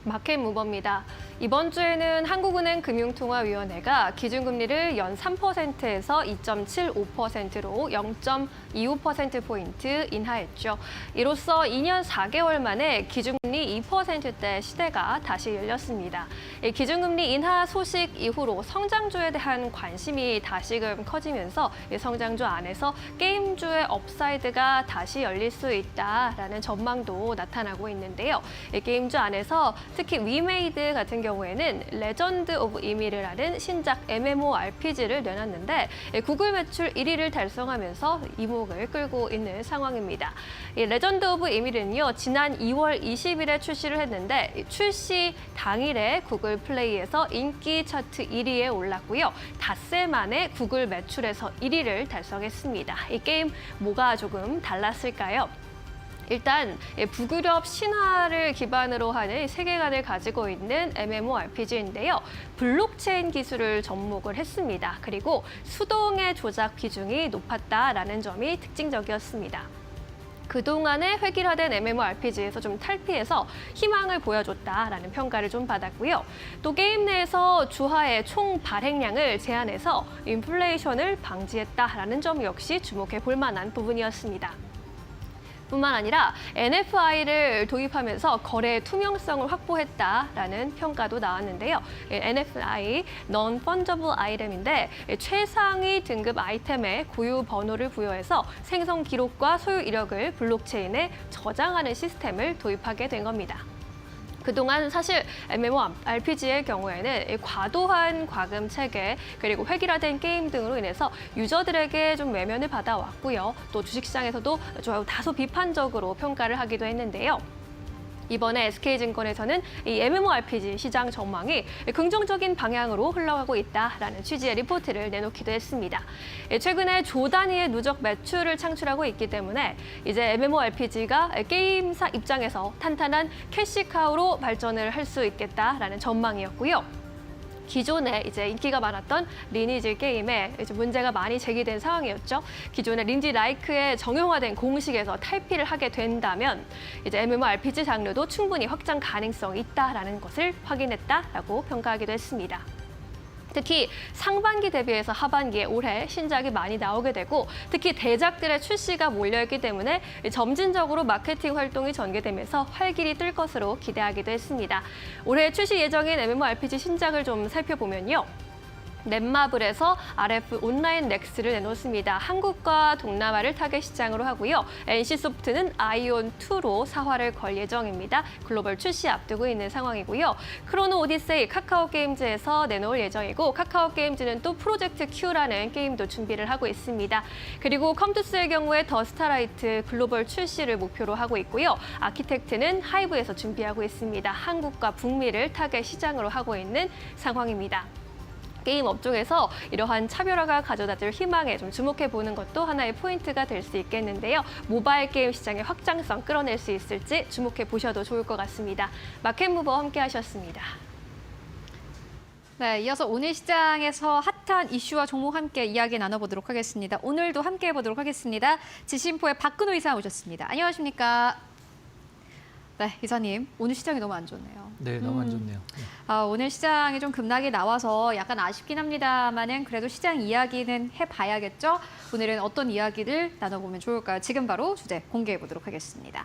마켓 무버입니다. 이번 주에는 한국은행 금융통화위원회가 기준금리를 연 3%에서 2.75%로 0.25%포인트 인하했죠. 이로써 2년 4개월 만에 기준금리 2%대 시대가 다시 열렸습니다. 기준금리 인하 소식 이후로 성장주에 대한 관심이 다시금 커지면서 성장주 안에서 게임주의 업사이드가 다시 열릴 수 있다라는 전망도 나타나고 있는데요. 게임주 안에서 특히 위메이드 같은 경우에는 레전드 오브 이미르라는 신작 MMORPG를 내놨는데 구글 매출 1위를 달성하면서 이목을 끌고 있는 상황입니다. 이 레전드 오브 이미르는요, 지난 2월 20일에 출시를 했는데 출시 당일에 구글 플레이에서 인기 차트 1위에 올랐고요. 닷새 만에 구글 매출에서 1위를 달성했습니다. 이 게임 뭐가 조금 달랐을까요? 일단 북유럽 신화를 기반으로 하는 세계관을 가지고 있는 MMORPG인데요. 블록체인 기술을 접목을 했습니다. 그리고 수동의 조작 비중이 높았다라는 점이 특징적이었습니다. 그동안의 획일화된 MMORPG에서 좀 탈피해서 희망을 보여줬다라는 평가를 좀 받았고요. 또 게임 내에서 주화의 총 발행량을 제한해서 인플레이션을 방지했다라는 점 역시 주목해 볼 만한 부분이었습니다. 뿐만 아니라 NFI를 도입하면서 거래의 투명성을 확보했다라는 평가도 나왔는데요. NFI, Non-Fungible Item인데 최상위 등급 아이템에 고유 번호를 부여해서 생성 기록과 소유 이력을 블록체인에 저장하는 시스템을 도입하게 된 겁니다. 그동안 사실 MMORPG의 경우에는 과도한 과금 체계 그리고 획일화된 게임 등으로 인해서 유저들에게 좀 외면을 받아왔고요. 또 주식시장에서도 다소 비판적으로 평가를 하기도 했는데요. 이번에 SK증권에서는 이 MMORPG 시장 전망이 긍정적인 방향으로 흘러가고 있다라는 취지의 리포트를 내놓기도 했습니다. 최근에 조 단위의 누적 매출을 창출하고 있기 때문에 이제 MMORPG가 게임사 입장에서 탄탄한 캐시카우로 발전을 할 수 있겠다라는 전망이었고요. 기존에 이제 인기가 많았던 리니지 게임에 이제 문제가 많이 제기된 상황이었죠. 기존의 리니지 라이크의 정형화된 공식에서 탈피를 하게 된다면 이제 MMORPG 장르도 충분히 확장 가능성이 있다라는 것을 확인했다라고 평가하기도 했습니다. 특히 상반기 대비해서 하반기에 올해 신작이 많이 나오게 되고 특히 대작들의 출시가 몰려있기 때문에 점진적으로 마케팅 활동이 전개되면서 활기를 뜰 것으로 기대하기도 했습니다. 올해 출시 예정인 MMORPG 신작을 좀 살펴보면요. 넷마블에서 RF 온라인 넥스를 내놓습니다. 한국과 동남아를 타겟 시장으로 하고요. NC소프트는 아이온2로 사활을 걸 예정입니다. 글로벌 출시 앞두고 있는 상황이고요. 크로노 오디세이 카카오게임즈에서 내놓을 예정이고 카카오게임즈는 또 프로젝트 Q라는 게임도 준비를 하고 있습니다. 그리고 컴투스의 경우에 더 스타라이트 글로벌 출시를 목표로 하고 있고요. 아키텍트는 하이브에서 준비하고 있습니다. 한국과 북미를 타겟 시장으로 하고 있는 상황입니다. 게임 업종에서 이러한 차별화가 가져다줄 희망에 좀 주목해보는 것도 하나의 포인트가 될 수 있겠는데요. 모바일 게임 시장의 확장성 끌어낼 수 있을지 주목해보셔도 좋을 것 같습니다. 마켓무버 함께 하셨습니다. 네, 이어서 오늘 시장에서 핫한 이슈와 종목 함께 이야기 나눠보도록 하겠습니다. 오늘도 함께 해보도록 하겠습니다. 지심포의 박근호 이사 오셨습니다. 안녕하십니까? 네, 이사님, 오늘 시장이 너무 안 좋네요. 네, 너무 안 좋네요. 오늘 시장이 좀 급락이 나와서 약간 아쉽긴 합니다만은 그래도 시장 이야기는 해봐야겠죠? 오늘은 어떤 이야기를 나눠보면 좋을까요? 지금 바로 주제 공개해보도록 하겠습니다.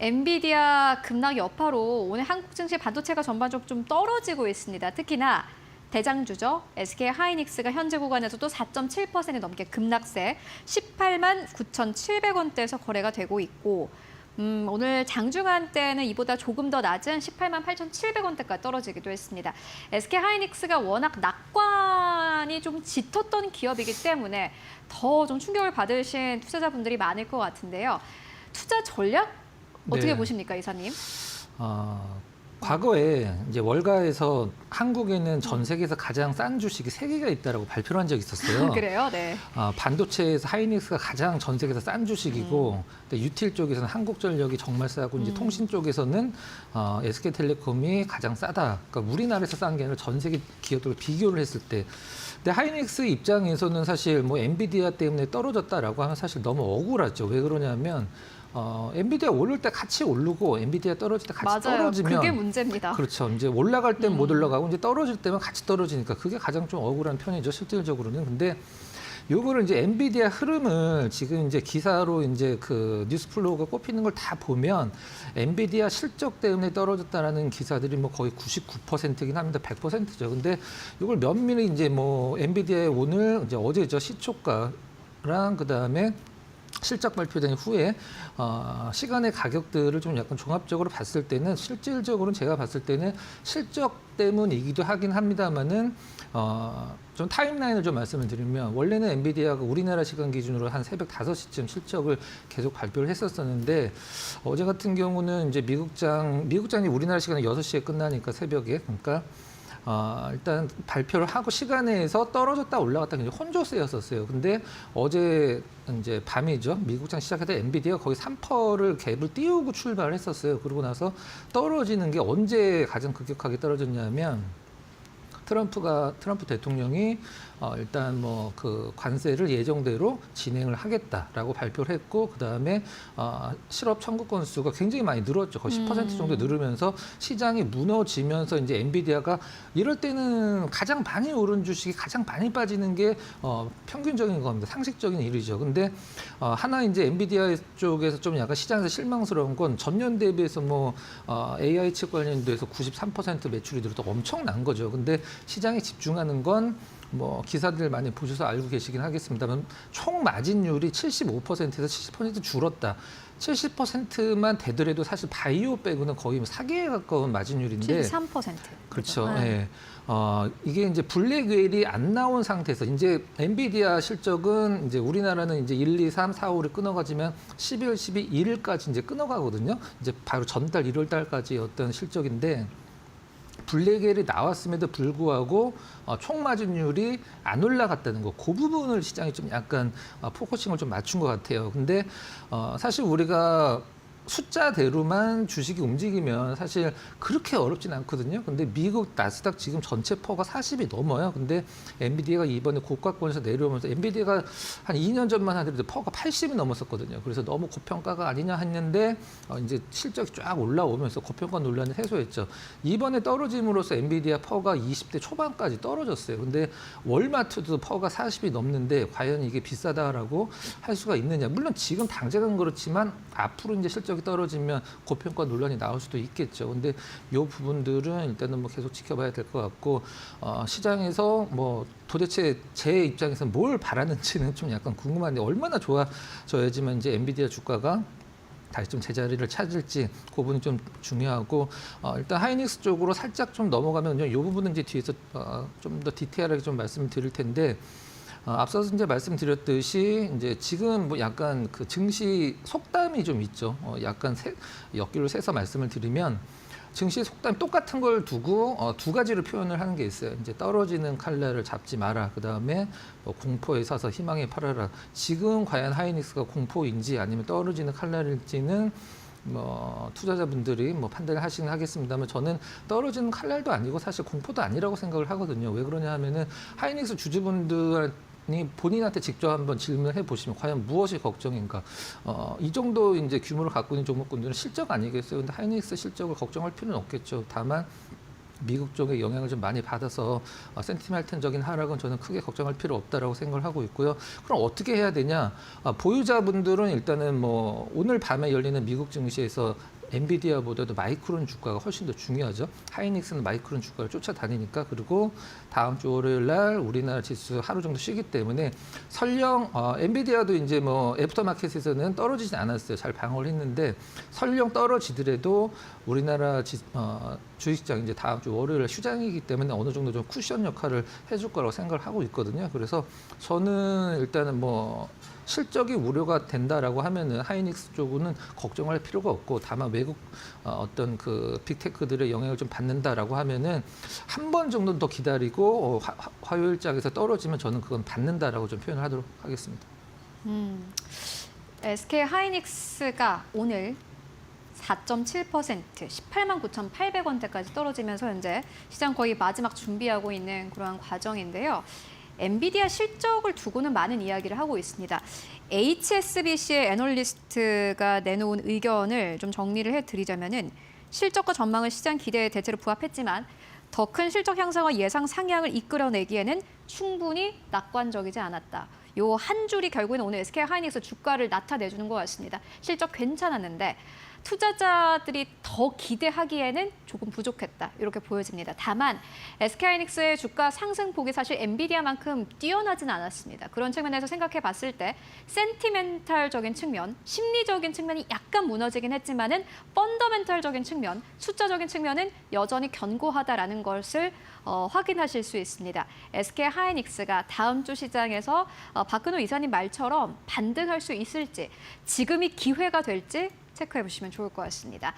엔비디아 급락 여파로 오늘 한국 증시 반도체가 전반적으로 좀 떨어지고 있습니다. 특히나 대장주죠. SK하이닉스가 현재 구간에서도 4.7% 넘게 급락세 18만 9,700원대에서 거래가 되고 있고 오늘 장중한 때는 이보다 조금 더 낮은 18만 8,700원대까지 떨어지기도 했습니다. SK하이닉스가 워낙 낙관이 좀 짙었던 기업이기 때문에 더 좀 충격을 받으신 투자자분들이 많을 것 같은데요. 투자 전략 어떻게 보십니까, 이사님? 과거에 이제 월가에서 한국에는 전 세계에서 가장 싼 주식이 3개가 있다라고 발표를 한 적이 있었어요. 그래요? 네. 반도체에서 하이닉스가 가장 전 세계에서 싼 주식이고, 근데 유틸 쪽에서는 한국전력이 정말 싸고, 이제 통신 쪽에서는 SK텔레콤이 가장 싸다. 그러니까 우리나라에서 싼 게 아니라 전 세계 기업들을 비교를 했을 때. 근데 하이닉스 입장에서는 사실 뭐 엔비디아 때문에 떨어졌다라고 하면 사실 너무 억울하죠. 왜 그러냐면 엔비디아 오를 때 같이 오르고 엔비디아 떨어질 때 같이 맞아요. 떨어지면 그게 문제입니다. 그렇죠. 이제 올라갈 땐 못 올라가고 이제 떨어질 때면 같이 떨어지니까 그게 가장 좀 억울한 편이죠. 실질적으로는. 근데 요거를 이제 엔비디아 흐름을 지금 이제 기사로 이제 그 뉴스플로우가 꼽히는 걸 다 보면 엔비디아 실적 때문에 떨어졌다라는 기사들이 뭐 거의 99%긴 합니다. 100%죠. 근데 이걸 면밀히 이제 뭐 엔비디아의 오늘 이제 어제죠. 시초가랑 그다음에 실적 발표된 후에 시간의 가격들을 좀 약간 종합적으로 봤을 때는 실질적으로는 제가 봤을 때는 실적 때문이기도 하긴 합니다만은 좀 타임라인을 좀 말씀을 드리면 원래는 엔비디아가 우리나라 시간 기준으로 한 새벽 5시쯤 실적을 계속 발표를 했었었는데 어제 같은 경우는 이제 미국장이 우리나라 시간에 6시에 끝나니까 새벽에 그러니까 일단 발표를 하고 시간에서 떨어졌다 올라갔다 굉장히 혼조세였었어요. 근데 어제 이제 밤이죠. 미국장 시작해서 엔비디아 거의 3%를 갭을 띄우고 출발을 했었어요. 그러고 나서 떨어지는 게 언제 가장 급격하게 떨어졌냐면 트럼프 대통령이 일단 뭐 그 관세를 예정대로 진행을 하겠다라고 발표를 했고 그다음에 실업 청구 건수가 굉장히 많이 늘었죠. 거의 10% 정도 늘으면서 시장이 무너지면서 이제 엔비디아가 이럴 때는 가장 많이 오른 주식이 가장 많이 빠지는 게 평균적인 겁니다. 상식적인 일이죠. 근데 하나 이제 엔비디아 쪽에서 좀 약간 시장에서 실망스러운 건 전년 대비해서 뭐 AI 칩 관련돼서 93% 매출이 늘어도 엄청난 거죠. 근데 시장에 집중하는 건 뭐 기사들 많이 보셔서 알고 계시긴 하겠습니다만 총 마진율이 75%에서 70% 줄었다. 70%만 되더라도 사실 바이오 빼고는 거의 뭐 사기에 가까운 마진율인데 73%. 그렇죠. 네. 예. 이게 이제 블랙웨일이 안 나온 상태에서 이제 엔비디아 실적은 이제 우리나라는 이제 1, 2, 3, 4, 5를 끊어가지면 12월 12일까지 이제 끊어가거든요. 이제 바로 전달 1월 달까지 어떤 실적인데 블랙웰이 나왔음에도 불구하고 총 마진율이 안 올라갔다는 거, 그 부분을 시장이 좀 약간 포커싱을 좀 맞춘 것 같아요. 근데 사실 우리가 숫자대로만 주식이 움직이면 사실 그렇게 어렵진 않거든요. 근데 미국 나스닥 지금 전체 퍼가 40이 넘어요. 근데 엔비디아가 이번에 고가권에서 내려오면서 엔비디아가 한 2년 전만 하더라도 퍼가 80이 넘었었거든요. 그래서 너무 고평가가 아니냐 했는데 이제 실적이 쫙 올라오면서 고평가 논란을 해소했죠. 이번에 떨어짐으로써 엔비디아 퍼가 20대 초반까지 떨어졌어요. 근데 월마트도 퍼가 40이 넘는데 과연 이게 비싸다라고 할 수가 있느냐. 물론 지금 당장은 그렇지만 앞으로 이제 실적이 떨어지면 고평가 논란이 나올 수도 있겠죠. 근데 이 부분들은 일단은 뭐 계속 지켜봐야 될 것 같고 시장에서 뭐 도대체 제 입장에서 뭘 바라는지는 좀 약간 궁금한데 얼마나 좋아져야지만 이제 엔비디아 주가가 다시 좀 제자리를 찾을지 그 부분이 좀 중요하고 일단 하이닉스 쪽으로 살짝 좀 넘어가면요. 이 부분은 이제 뒤에서 좀 더 디테일하게 좀 말씀을 드릴 텐데. 앞서서 이제 말씀드렸듯이 이제 지금 뭐 약간 그 증시 속담이 좀 있죠. 약간 역기로 세서 말씀을 드리면 증시 속담 똑같은 걸 두고 두 가지로 표현을 하는 게 있어요. 이제 떨어지는 칼날을 잡지 마라. 그 다음에 뭐 공포에 사서 희망에 팔아라. 지금 과연 하이닉스가 공포인지 아니면 떨어지는 칼날일지는 뭐 투자자분들이 뭐 판단을 하시긴 하겠습니다만 저는 떨어지는 칼날도 아니고 사실 공포도 아니라고 생각을 하거든요. 왜 그러냐 하면은 하이닉스 주주분들 본인한테 직접 한번 질문을 해보시면 과연 무엇이 걱정인가? 이 정도 이제 규모를 갖고 있는 종목군들은 실적 아니겠어요? 근데 하이닉스 실적을 걱정할 필요는 없겠죠. 다만 미국 쪽의 영향을 좀 많이 받아서 센티멘탈적인 하락은 저는 크게 걱정할 필요 없다라고 생각을 하고 있고요. 그럼 어떻게 해야 되냐? 보유자분들은 일단은 뭐 오늘 밤에 열리는 미국 증시에서 엔비디아보다도 마이크론 주가가 훨씬 더 중요하죠. 하이닉스는 마이크론 주가를 쫓아다니니까 그리고 다음 주 월요일 날 우리나라 지수 하루 정도 쉬기 때문에 설령 엔비디아도 이제 뭐 애프터마켓에서는 떨어지진 않았어요. 잘 방어를 했는데 설령 떨어지더라도 우리나라 주식시장 이제 다음 주 월요일 휴장이기 때문에 어느 정도 좀 쿠션 역할을 해줄 거라고 생각을 하고 있거든요. 그래서 저는 일단은 뭐 실적이 우려가 된다라고 하면은 하이닉스 쪽은 걱정할 필요가 없고 다만 외국 어떤 그 빅테크들의 영향을 좀 받는다라고 하면은 한 번 정도 더 기다리고 화요일장에서 떨어지면 저는 그건 받는다라고 좀 표현을 하도록 하겠습니다. SK 하이닉스가 오늘 4.7% 18만 9,800원대까지 떨어지면서 현재 시장 거의 마지막 준비하고 있는 그러한 과정인데요. 엔비디아 실적을 두고는 많은 이야기를 하고 있습니다. HSBC의 애널리스트가 내놓은 의견을 좀 정리를 해드리자면은 실적과 전망은 시장 기대에 대체로 부합했지만 더 큰 실적 향상과 예상 상향을 이끌어내기에는 충분히 낙관적이지 않았다. 요 한 줄이 결국에는 오늘 SK 하이닉스 주가를 나타내주는 것 같습니다. 실적 괜찮았는데 투자자들이 더 기대하기에는 조금 부족했다. 이렇게 보여집니다. 다만 SK 하이닉스의 주가 상승폭이 사실 엔비디아만큼 뛰어나진 않았습니다. 그런 측면에서 생각해 봤을 때 센티멘탈적인 측면, 심리적인 측면이 약간 무너지긴 했지만은 펀더멘탈적인 측면, 숫자적인 측면은 여전히 견고하다라는 것을 확인하실 수 있습니다. SK 하이닉스가 다음 주 시장에서 박근호 이사님 말처럼 반등할 수 있을지, 지금이 기회가 될지 체크해 보시면 좋을 것 같습니다.